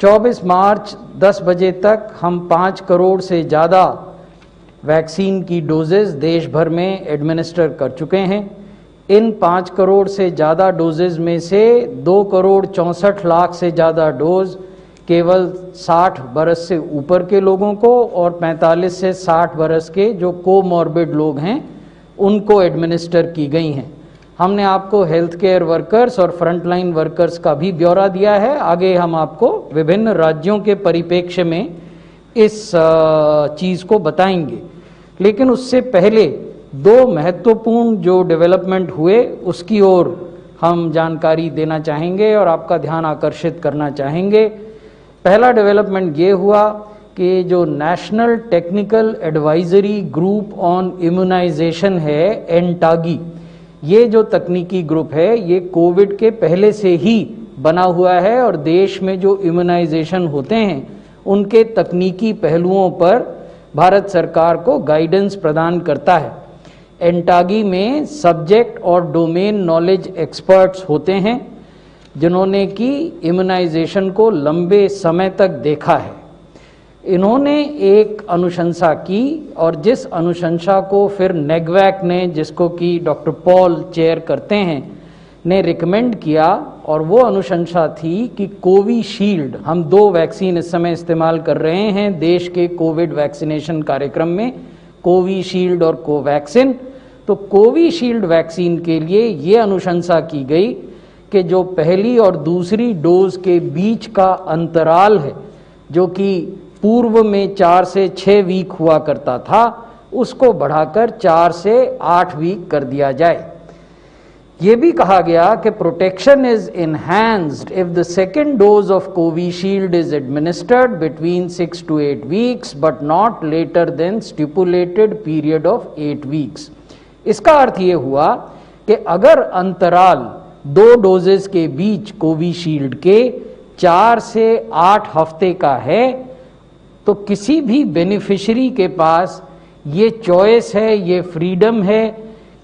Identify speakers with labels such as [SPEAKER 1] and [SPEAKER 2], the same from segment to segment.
[SPEAKER 1] 24 मार्च 10 बजे तक हम 5 करोड़ से ज़्यादा वैक्सीन की डोजेज देश भर में एडमिनिस्टर कर चुके हैं। इन 5 करोड़ से ज़्यादा डोजेज में से 2 करोड़ 64 लाख से ज़्यादा डोज केवल 60 बरस से ऊपर के लोगों को और 45 से 60 बरस के जो कोमॉर्बिड लोग हैं उनको एडमिनिस्टर की गई हैं। हमने आपको हेल्थ केयर वर्कर्स और फ्रंटलाइन वर्कर्स का भी ब्यौरा दिया है। आगे हम आपको विभिन्न राज्यों के परिप्रेक्ष्य में इस चीज़ को बताएंगे, लेकिन उससे पहले 2 महत्वपूर्ण जो डेवलपमेंट हुए उसकी ओर हम जानकारी देना चाहेंगे और आपका ध्यान आकर्षित करना चाहेंगे। पहला डेवलपमेंट ये हुआ कि जो national technical advisory group on immunisation है, एनटागी, ये जो तकनीकी ग्रुप है ये कोविड के पहले से ही बना हुआ है और देश में जो इम्यूनाइजेशन होते हैं उनके तकनीकी पहलुओं पर भारत सरकार को गाइडेंस प्रदान करता है। एनटागी में सब्जेक्ट और डोमेन नॉलेज एक्सपर्ट्स होते हैं जिन्होंने कि इम्यूनाइजेशन को लंबे समय तक देखा है। इन्होंने एक अनुशंसा की और जिस अनुशंसा को फिर नेगवैक ने, जिसको कि डॉक्टर पॉल चेयर करते हैं, ने रिकमेंड किया और वो अनुशंसा थी कि कोविशील्ड, हम 2 वैक्सीन इस समय इस्तेमाल कर रहे हैं देश के कोविड वैक्सीनेशन कार्यक्रम में, कोविशील्ड और कोवैक्सिन। तो कोविशील्ड वैक्सीन के लिए ये अनुशंसा की गई कि जो पहली और दूसरी डोज के बीच का अंतराल है, जो कि पूर्व में 4 से 6 वीक हुआ करता था, उसको बढ़ाकर 4 से 8 वीक कर दिया जाए। ये भी कहा गया कि protection is enhanced if the second dose of Covishield is administered between 6 to 8 weeks but not later than stipulated period of 8 weeks. इसका अर्थ ये हुआ कि अगर अंतराल 2 डोजेस के बीच कोविशील्ड के 4 से 8 हफ्ते का है तो किसी भी बेनिफिशियरी के पास ये चॉइस है, ये फ्रीडम है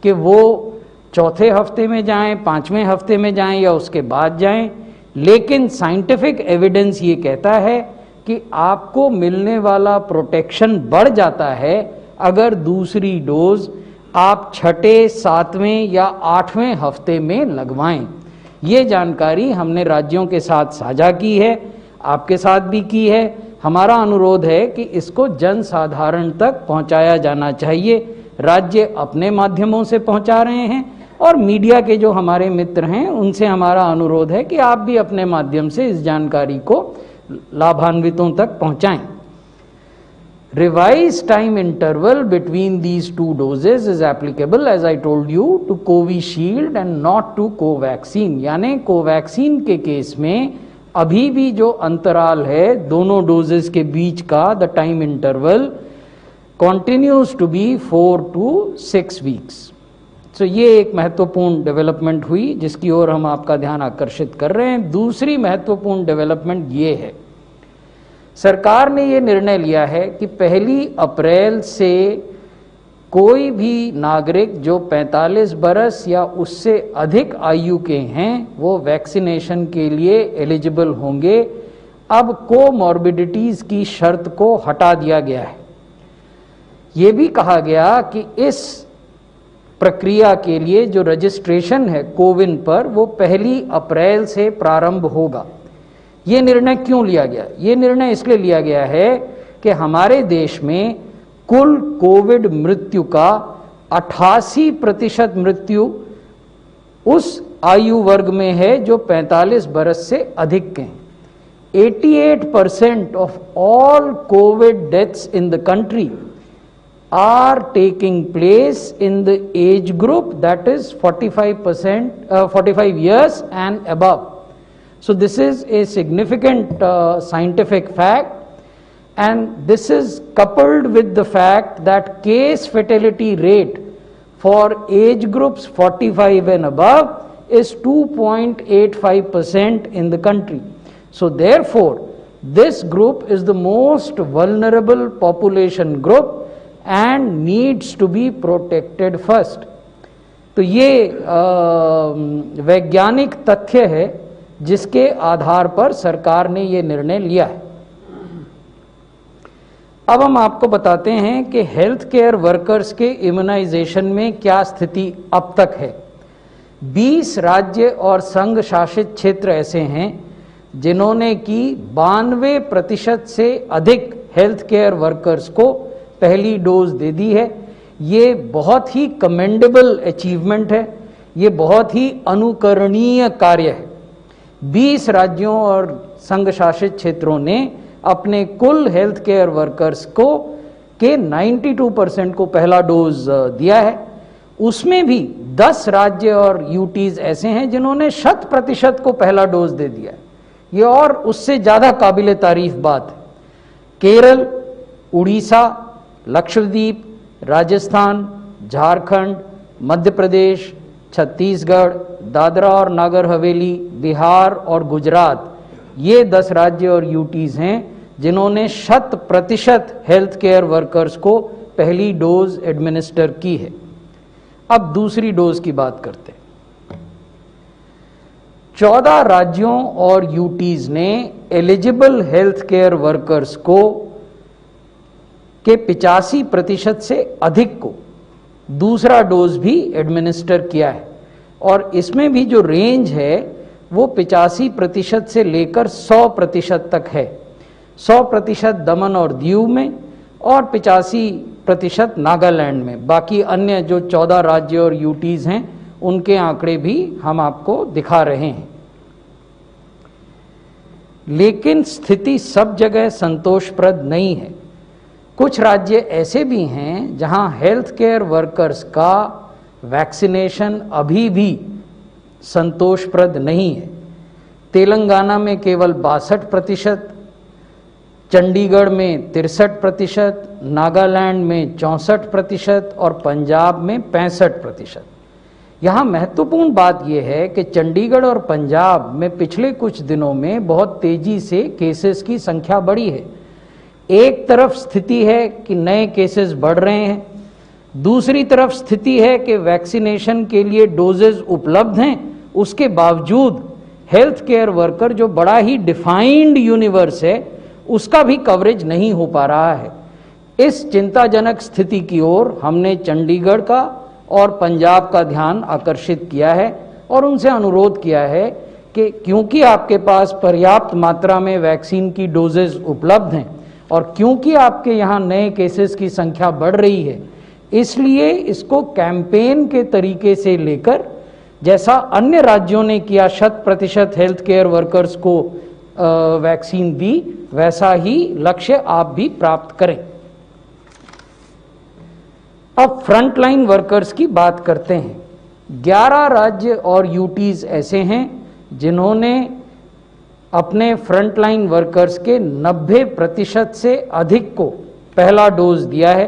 [SPEAKER 1] कि वो 4थे हफ्ते में जाएं, 5वें हफ्ते में जाएं या उसके बाद जाएं। लेकिन साइंटिफिक एविडेंस ये कहता है कि आपको मिलने वाला प्रोटेक्शन बढ़ जाता है अगर दूसरी डोज आप 6ठे, 7वें या 8वें हफ्ते में लगवाएं। ये जानकारी हमने राज्यों के साथ साझा की है, आपके साथ भी की है। हमारा अनुरोध है कि इसको जन साधारण तक पहुंचाया जाना चाहिए। राज्य अपने माध्यमों से पहुंचा रहे हैं और मीडिया के जो हमारे मित्र हैं उनसे हमारा अनुरोध है कि आप भी अपने माध्यम से इस जानकारी को लाभान्वितों तक पहुंचाएं। Revised time interval between these 2 doses is applicable, as I told you, to Covishield and not to Covaxin। यानी कोवैक्सीन के केस में अभी भी जो अंतराल है दोनों डोजेस के बीच का, the time interval continues to be 4 to 6 weeks। तो ये एक महत्वपूर्ण डेवलपमेंट हुई जिसकी ओर हम आपका ध्यान आकर्षित कर रहे हैं। दूसरी महत्वपूर्ण डेवलपमेंट ये है, सरकार ने ये निर्णय लिया है कि 1 अप्रैल से कोई भी नागरिक जो 45 बरस या उससे अधिक आयु के हैं वो वैक्सीनेशन के लिए एलिजिबल होंगे। अब कोमॉर्बिडिटीज की शर्त को हटा दिया गया है। ये भी कहा गया कि इस प्रक्रिया के लिए जो रजिस्ट्रेशन है कोविन पर वो 1 अप्रैल से प्रारंभ होगा। ये निर्णय क्यों लिया गया? ये निर्णय इसलिए लिया गया है कि हमारे देश में कुल कोविड मृत्यु का 88% मृत्यु उस आयु वर्ग में है जो 45 बरस से अधिक के हैं। 88% of all Covid deaths in the country are taking place in the age group that is 45 years and above. So this is a significant scientific fact, and this is coupled with the fact that case fatality rate for age groups 45 and above is 2.85% in the country. So therefore this group is the most vulnerable population group and needs to be protected first। तो ये वैज्ञानिक तथ्य है जिसके आधार पर सरकार ने ये निर्णय लिया है। अब हम आपको बताते हैं कि हेल्थ केयर वर्कर्स के इम्यूनाइजेशन में क्या स्थिति अब तक है। 20 राज्य और संघ शासित क्षेत्र ऐसे हैं जिन्होंने कि 92% से अधिक हेल्थ केयर वर्कर्स को पहली डोज दे दी है। ये बहुत ही कमेंडेबल अचीवमेंट है, ये बहुत ही अनुकरणीय कार्य है। 20 राज्यों और संघ शासित क्षेत्रों ने अपने कुल हेल्थ केयर वर्कर्स को के 92% को पहला डोज दिया है। उसमें भी 10 राज्य और यूटीज ऐसे हैं जिन्होंने 100% को पहला डोज दे दिया है। ये और उससे ज़्यादा काबिल तारीफ बात है। केरल, उड़ीसा, लक्षद्वीप, राजस्थान, झारखंड, मध्य प्रदेश, छत्तीसगढ़, दादरा और नागर हवेली, बिहार और गुजरात, ये 10 राज्य और यूटीज हैं जिन्होंने 100% हेल्थ केयर वर्कर्स को पहली डोज एडमिनिस्टर की है। अब दूसरी डोज की बात करते हैं। 14 राज्यों और यूटीज ने एलिजिबल हेल्थ केयर वर्कर्स को के 85% से अधिक को दूसरा डोज भी एडमिनिस्टर किया है, और इसमें भी जो रेंज है वो 85% से लेकर 100% तक है। 100% दमन और दीव में और 85% नागालैंड में। बाकी अन्य जो 14 राज्य और यूटीज हैं उनके आंकड़े भी हम आपको दिखा रहे हैं। लेकिन स्थिति सब जगह संतोषप्रद नहीं है। कुछ राज्य ऐसे भी हैं जहां हेल्थ केयर वर्कर्स का वैक्सीनेशन अभी भी संतोषप्रद नहीं है। तेलंगाना में केवल 62%, चंडीगढ़ में 63%, नागालैंड में 64% और पंजाब में 65%। यहाँ महत्वपूर्ण बात यह है कि चंडीगढ़ और पंजाब में पिछले कुछ दिनों में बहुत तेजी से केसेस की संख्या बढ़ी है। एक तरफ स्थिति है कि नए केसेस बढ़ रहे हैं, दूसरी तरफ स्थिति है कि वैक्सीनेशन के लिए डोजेज उपलब्ध हैं, उसके बावजूद हेल्थ केयर वर्कर जो बड़ा ही डिफाइंड यूनिवर्स है उसका भी कवरेज नहीं हो पा रहा है। इस चिंताजनक स्थिति की ओर हमने चंडीगढ़ का और पंजाब का ध्यान आकर्षित किया है और उनसे अनुरोध किया है कि क्योंकि आपके पास पर्याप्त मात्रा में वैक्सीन की डोजेज उपलब्ध हैं और क्योंकि आपके यहाँ नए केसेस की संख्या बढ़ रही है, इसलिए इसको कैंपेन के तरीके से लेकर, जैसा अन्य राज्यों ने किया 100% हेल्थ केयर वर्कर्स को वैक्सीन दी, वैसा ही लक्ष्य आप भी प्राप्त करें। अब फ्रंटलाइन वर्कर्स की बात करते हैं। 11 राज्य और यूटीज ऐसे हैं जिन्होंने अपने फ्रंटलाइन वर्कर्स के 90% से अधिक को पहला डोज दिया है।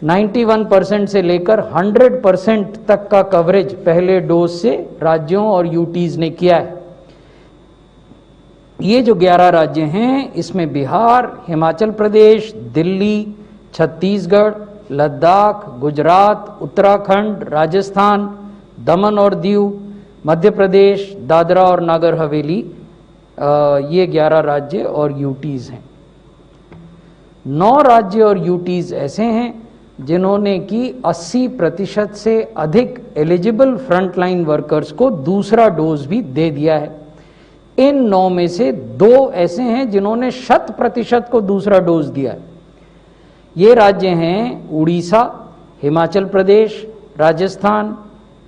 [SPEAKER 1] 91% से लेकर 100% तक का कवरेज पहले डोज से राज्यों और यूटीज ने किया है। ये जो 11 राज्य हैं इसमें बिहार, हिमाचल प्रदेश, दिल्ली, छत्तीसगढ़, लद्दाख, गुजरात, उत्तराखंड, राजस्थान, दमन और दीव, मध्य प्रदेश, दादरा और नागर हवेली, ये 11 राज्य और यूटीज हैं। 9 राज्य और यूटीज ऐसे हैं जिन्होंने कि 80% से अधिक एलिजिबल फ्रंटलाइन वर्कर्स को दूसरा डोज भी दे दिया है। इन 9 में से 2 ऐसे हैं जिन्होंने 100% को दूसरा डोज दिया है। ये राज्य हैं उड़ीसा, हिमाचल प्रदेश, राजस्थान,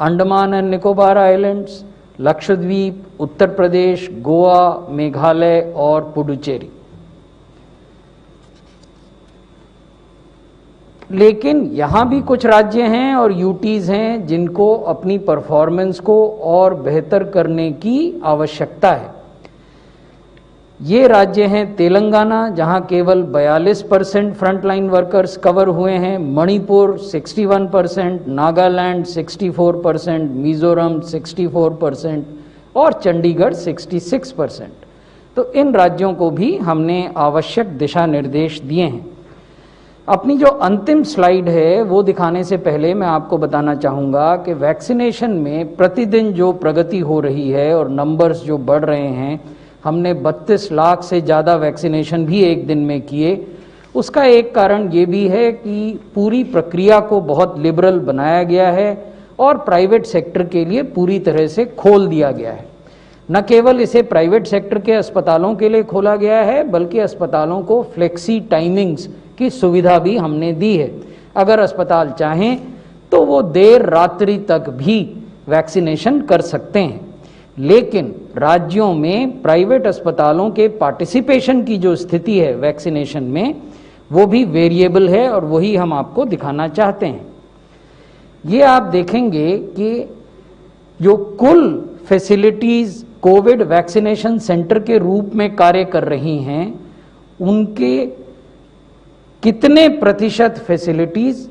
[SPEAKER 1] अंडमान एंड निकोबार आइलैंड्स, लक्षद्वीप, उत्तर प्रदेश, गोवा, मेघालय और पुडुचेरी। लेकिन यहाँ भी कुछ राज्य हैं और यूटीज हैं जिनको अपनी परफॉर्मेंस को और बेहतर करने की आवश्यकता है। ये राज्य हैं तेलंगाना, जहाँ केवल 42% फ्रंटलाइन वर्कर्स कवर हुए हैं, मणिपुर 61%, नागालैंड 64%, मिजोरम 64% और चंडीगढ़ 66%। तो इन राज्यों को भी हमने आवश्यक दिशा निर्देश दिए हैं। अपनी जो अंतिम स्लाइड है वो दिखाने से पहले मैं आपको बताना चाहूँगा कि वैक्सीनेशन में प्रतिदिन जो प्रगति हो रही है और नंबर्स जो बढ़ रहे हैं, हमने 32 लाख से ज़्यादा वैक्सीनेशन भी एक दिन में किए। उसका एक कारण ये भी है कि पूरी प्रक्रिया को बहुत लिबरल बनाया गया है और प्राइवेट सेक्टर के लिए पूरी तरह से खोल दिया गया है। न केवल इसे प्राइवेट सेक्टर के अस्पतालों के लिए खोला गया है, बल्कि अस्पतालों को फ्लेक्सी टाइमिंग्स की सुविधा भी हमने दी है। अगर अस्पताल चाहें तो वो देर रात्रि तक भी वैक्सीनेशन कर सकते हैं, लेकिन राज्यों में प्राइवेट अस्पतालों के पार्टिसिपेशन की जो स्थिति है वैक्सीनेशन में, वो भी वेरिएबल है और वही हम आपको दिखाना चाहते हैं। ये आप देखेंगे कि जो कुल फैसिलिटीज कोविड वैक्सीनेशन सेंटर के रूप में कार्य कर रही हैं, उनके कितने प्रतिशत फैसिलिटीज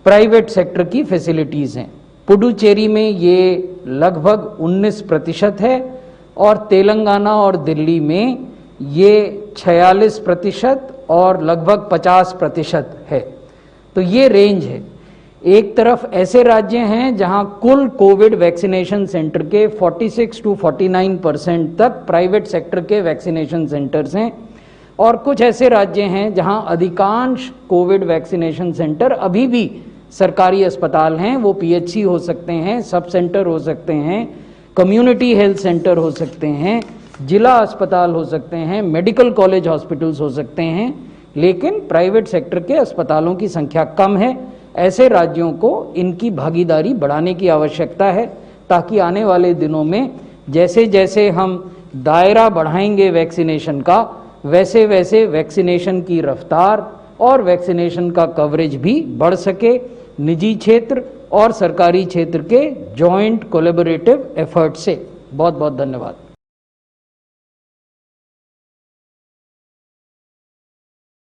[SPEAKER 1] प्राइवेट सेक्टर की फैसिलिटीज हैं। पुडुचेरी में ये लगभग 19% है और तेलंगाना और दिल्ली में ये 46% और लगभग 50% है। तो ये रेंज है। एक तरफ ऐसे राज्य हैं जहां कुल कोविड वैक्सीनेशन सेंटर के 46 to 49% तक प्राइवेट सेक्टर के वैक्सीनेशन सेंटर्स हैं, और कुछ ऐसे राज्य हैं जहां अधिकांश कोविड वैक्सीनेशन सेंटर अभी भी सरकारी अस्पताल हैं। वो पीएचसी हो सकते हैं, सब सेंटर हो सकते हैं, कम्युनिटी हेल्थ सेंटर हो सकते हैं, जिला अस्पताल हो सकते हैं, मेडिकल कॉलेज हॉस्पिटल्स हो सकते हैं, लेकिन प्राइवेट सेक्टर के अस्पतालों की संख्या कम है। ऐसे राज्यों को इनकी भागीदारी बढ़ाने की आवश्यकता है, ताकि आने वाले दिनों में जैसे जैसे हम दायरा बढ़ाएंगे वैक्सीनेशन का, वैसे वैसे वैक्सीनेशन की रफ्तार और वैक्सीनेशन का कवरेज भी बढ़ सके। निजी क्षेत्र और सरकारी क्षेत्र के जॉइंट कोलैबोरेटिव एफर्ट से। बहुत बहुत धन्यवाद।